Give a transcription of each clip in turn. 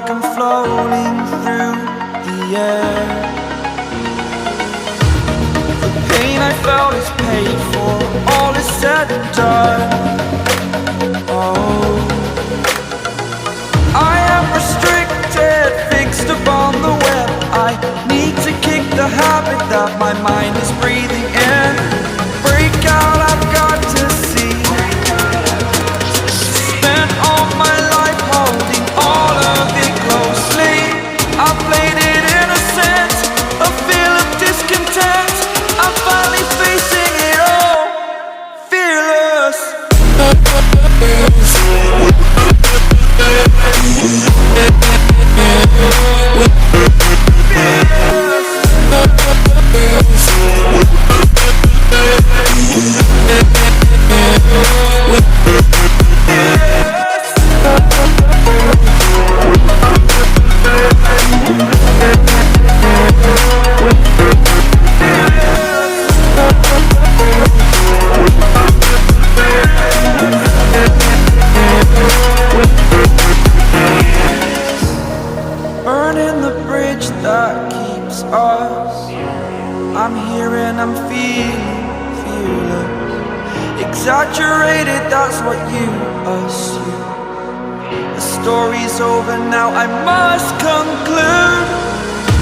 like I'm floating through the air. The pain I felt is paid for, all is said and done. Oh, I am restricted, fixed upon the web. I need to kick the habit that my mind is breathing in. Break out, I've got to see. Spent all my life holding all of it closely. I played it innocent, a feel of discontent. I'm finally facing it all, fearless. Burning the bridge that keeps us. I'm here and I'm feeling fearless. Exaggerated, that's what you assume. The story's over now, I must conclude.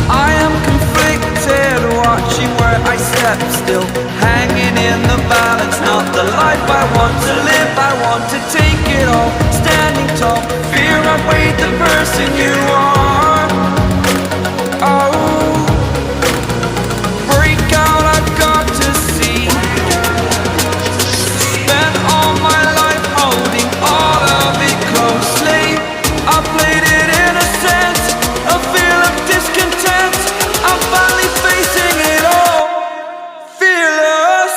I am conflicted, watching where I step still, hanging in the balance. Not the life I want to live, I want to take it all. Standing tall, fear outweighed the person you are. Oh, break out, I've got to see. Spent all my life holding all of it closely. I played it innocent, a feel of discontent. I'm finally facing it all, fearless.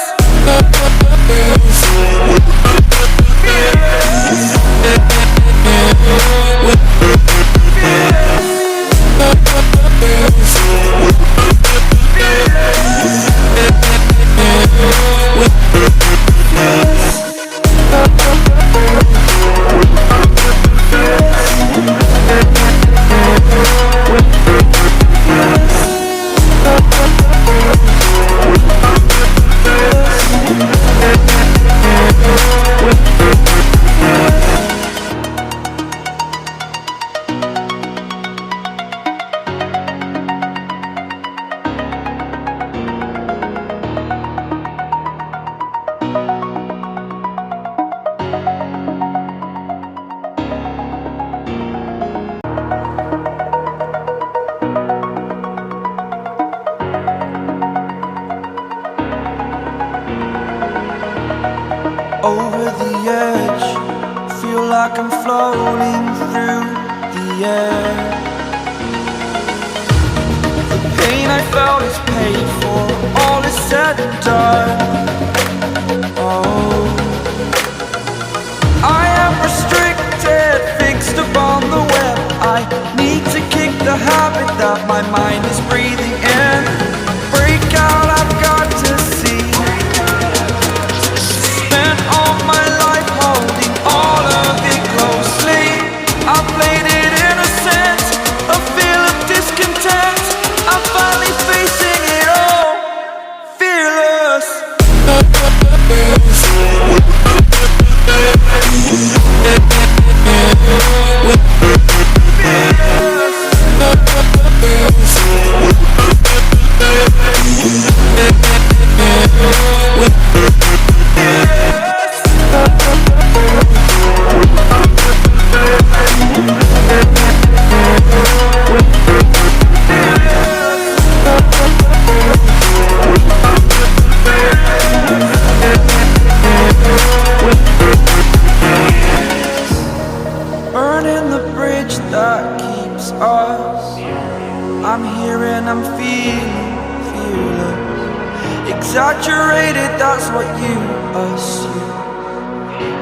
Over the edge, feel like I'm floating through the air. The pain I felt is paid for, all is said and done. Oh, I am restricted, fixed upon the web. I need to kick the habit that my mind is breathing in. Break out, I've got to see. Spent all my life holding all of it closely. I played it innocent, a feel of discontent. I'm finally facing it all, fearless. Burning the bridge that keeps us. I'm here and I'm feeling fearless. Exaggerated, that's what you assume.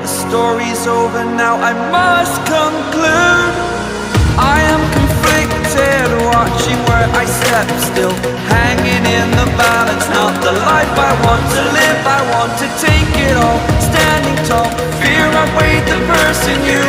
The story's over now, I must conclude. I am conflicted, watching where I step still, hanging in the balance. Not the life I want to live, I want to take it all. Standing tall, fear outweighed the person you